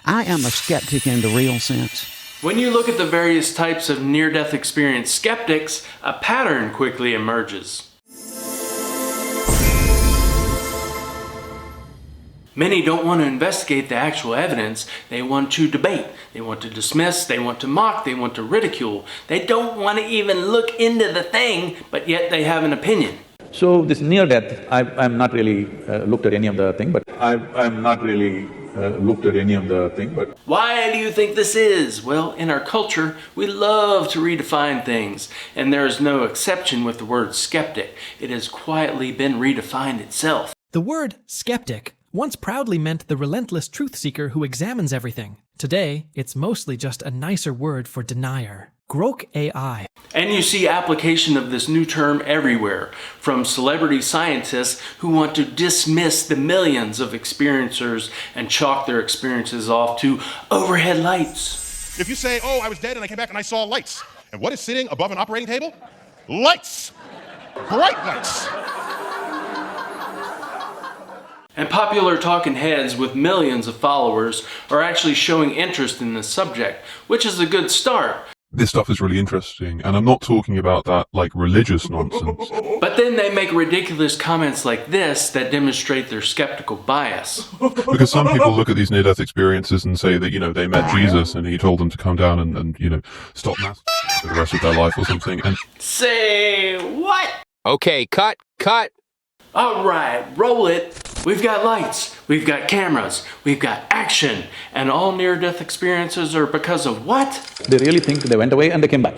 I am a skeptic in the real sense. When you look at the various types of near-death experience skeptics, a pattern quickly emerges. Many don't want to investigate the actual evidence. They want to debate. They want to dismiss. They want to mock. They want to ridicule. They don't want to even look into the thing, but yet they have an opinion. So this near death, I'm not really looked at any of the thing, but I'm not really looked at any of the thing, but… Why do you think this is? Well, in our culture, we love to redefine things, and there is no exception with the word skeptic. It has quietly been redefined itself. The word skeptic once proudly meant the relentless truth seeker who examines everything. Today, it's mostly just a nicer word for denier. Grok AI. And you see application of this new term everywhere, from celebrity scientists who want to dismiss the millions of experiencers and chalk their experiences off to overhead lights. If you say, oh, I was dead and I came back and I saw lights, and what is sitting above an operating table? Lights! Bright lights! And popular talking heads with millions of followers are actually showing interest in this subject, which is a good start. This stuff is really interesting, and I'm not talking about that like religious nonsense. But then they make ridiculous comments like this that demonstrate their skeptical bias. Because some people look at these near-death experiences and say that, you know, they met Jesus and he told them to come down and you know, stop mass for the rest of their life or something. And say what? Okay, cut. All right, roll it. We've got lights, we've got cameras, we've got action, and all near-death experiences are because of what? They really think they went away and they came back.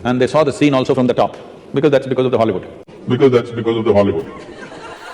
And they saw the scene also from the top, because that's because of the Hollywood.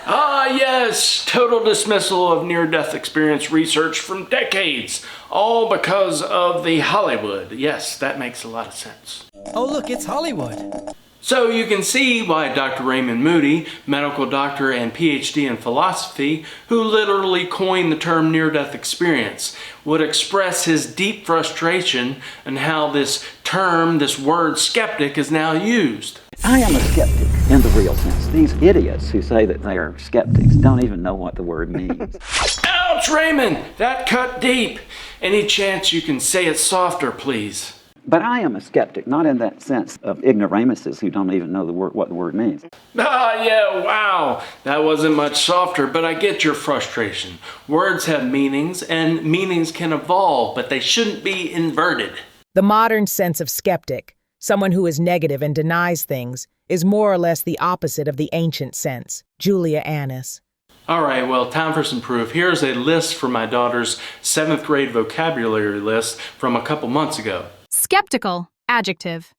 Ah yes, total dismissal of near-death experience research from decades, all because of the Hollywood. Yes, that makes a lot of sense. Oh look, it's Hollywood. So you can see why Dr. Raymond Moody, medical doctor and PhD in philosophy, who literally coined the term near-death experience, would express his deep frustration and how this term, this word skeptic, is now used. I am a skeptic in the real sense. These idiots who say that they are skeptics don't even know what the word means. Ouch, Raymond! That cut deep. Any chance you can say it softer, please? But I am a skeptic, not in that sense of ignoramuses who don't even know what the word means. Ah, yeah, wow. That wasn't much softer, but I get your frustration. Words have meanings, and meanings can evolve, but they shouldn't be inverted. The modern sense of skeptic, someone who is negative and denies things, is more or less the opposite of the ancient sense. Julia Annis. All right, well, time for some proof. Here's a list from my daughter's 7th grade vocabulary list from a couple months ago. Skeptical, adjective.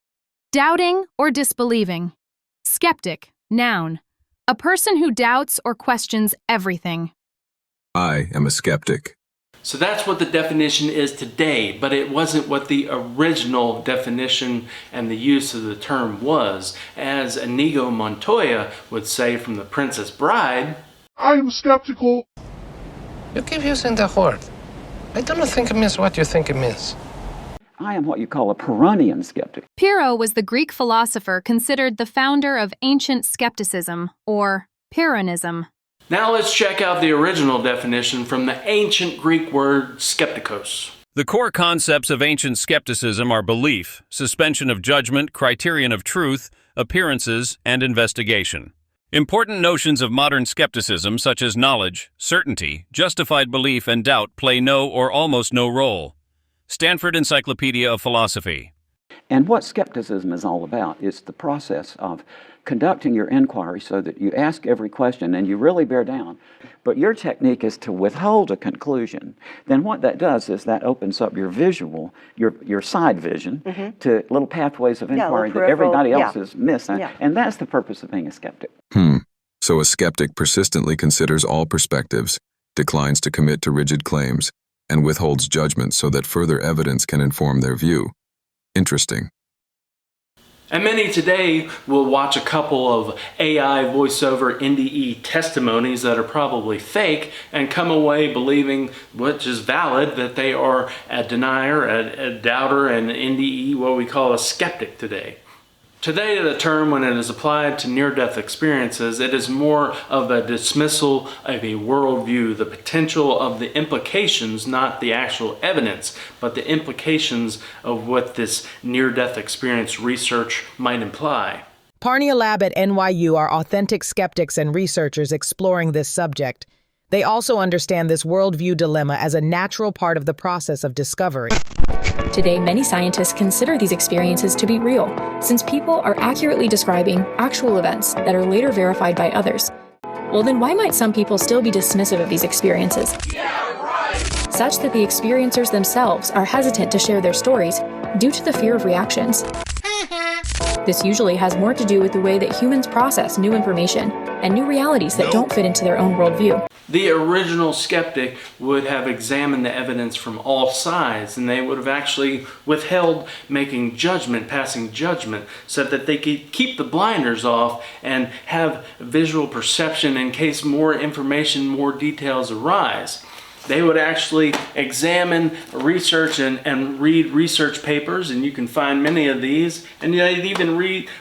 Doubting or disbelieving. Skeptic, noun. A person who doubts or questions everything. I am a skeptic. So that's what the definition is today, but it wasn't what the original definition and the use of the term was. As Inigo Montoya would say from The Princess Bride, I am skeptical. You keep using the word. I don't think it means what you think it means. I am what you call a Pyrrhonian skeptic. Pyrrho was the Greek philosopher considered the founder of ancient skepticism, or Pyrrhonism. Now let's check out the original definition from the ancient Greek word skeptikos. The core concepts of ancient skepticism are belief, suspension of judgment, criterion of truth, appearances, and investigation. Important notions of modern skepticism, such as knowledge, certainty, justified belief, and doubt, play no or almost no role. Stanford Encyclopedia of Philosophy. And what skepticism is all about is the process of conducting your inquiry so that you ask every question and you really bear down. But your technique is to withhold a conclusion. Then what that does is that opens up your visual, your side vision, to little pathways of inquiry that everybody else has missed. And that's the purpose of being a skeptic. So a skeptic persistently considers all perspectives, declines to commit to rigid claims, and withholds judgment so that further evidence can inform their view. Interesting. And many today will watch a couple of AI voiceover NDE testimonies that are probably fake and come away believing, which is valid, that they are a denier, a doubter, and an NDE, what we call a skeptic today. Today, the term, when it is applied to near-death experiences, it is more of a dismissal of a worldview, the potential of the implications, not the actual evidence, but the implications of what this near-death experience research might imply. Parnia Lab at NYU are authentic skeptics and researchers exploring this subject. They also understand this worldview dilemma as a natural part of the process of discovery. Today, many scientists consider these experiences to be real, since people are accurately describing actual events that are later verified by others. Well, then why might some people still be dismissive of these experiences? Such that the experiencers themselves are hesitant to share their stories due to the fear of reactions. This usually has more to do with the way that humans process new information and new realities that don't fit into their own worldview. The original skeptic would have examined the evidence from all sides, and they would have actually withheld making judgment, passing judgment, so that they could keep the blinders off and have visual perception in case more information, more details arise. They would actually examine research and read research papers, and you can find many of these, and they'd even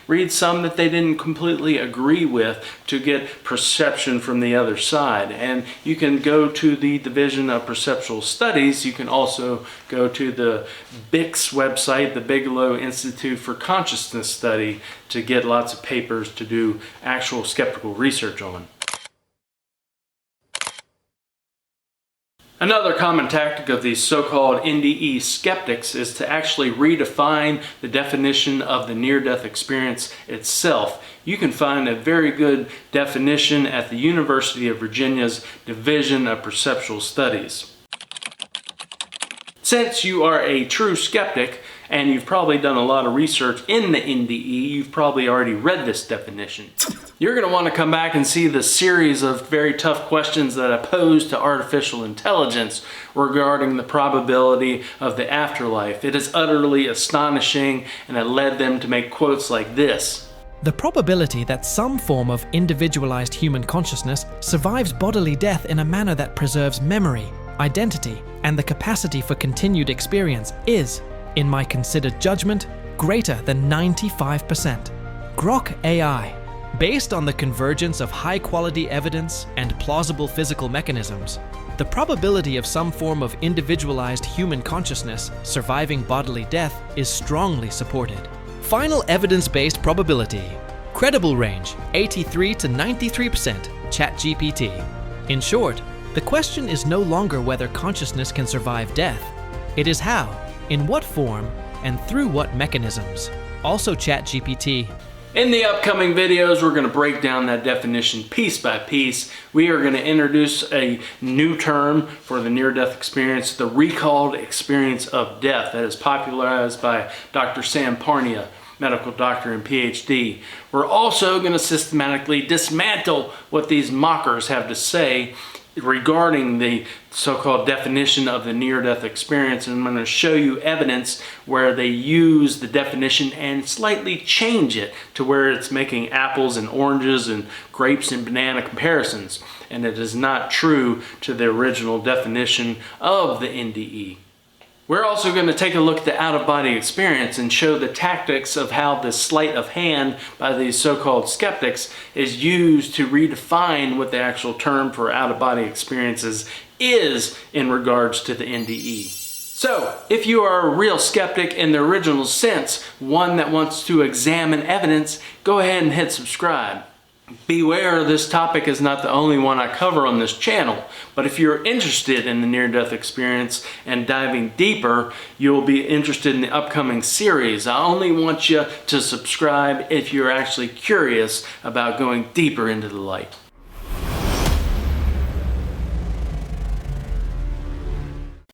read some that they didn't completely agree with to get perception from the other side. And you can go to the Division of Perceptual Studies. You can also go to the BICS website, the Bigelow Institute for Consciousness Study, to get lots of papers to do actual skeptical research on. Another common tactic of these so-called NDE skeptics is to actually redefine the definition of the near-death experience itself. You can find a very good definition at the University of Virginia's Division of Perceptual Studies. Since you are a true skeptic, and you've probably done a lot of research in the NDE, you've probably already read this definition. You're going to want to come back and see the series of very tough questions that I posed to artificial intelligence regarding the probability of the afterlife. It is utterly astonishing, and it led them to make quotes like this. The probability that some form of individualized human consciousness survives bodily death in a manner that preserves memory, identity, and the capacity for continued experience is, in my considered judgment, greater than 95%. Grok AI. Based on the convergence of high-quality evidence and plausible physical mechanisms, the probability of some form of individualized human consciousness surviving bodily death is strongly supported. Final evidence-based probability. Credible range, 83 to 93%, ChatGPT. In short, the question is no longer whether consciousness can survive death. It is how, in what form, and through what mechanisms. Also ChatGPT. In the upcoming videos, we're going to break down that definition piece by piece. We are going to introduce a new term for the near-death experience, the recalled experience of death, that is popularized by Dr. Sam Parnia, medical doctor and PhD. We're also going to systematically dismantle what these mockers have to say regarding the so-called definition of the near-death experience, and I'm going to show you evidence where they use the definition and slightly change it to where it's making apples and oranges and grapes and banana comparisons, and it is not true to the original definition of the NDE. We're also going to take a look at the out-of-body experience and show the tactics of how the sleight of hand by these so-called skeptics is used to redefine what the actual term for out-of-body experiences is in regards to the NDE. So, if you are a real skeptic in the original sense, one that wants to examine evidence, go ahead and hit subscribe. Beware, this topic is not the only one I cover on this channel, but if you're interested in the near-death experience and diving deeper, you'll be interested in the upcoming series. I only want you to subscribe if you're actually curious about going deeper into the light.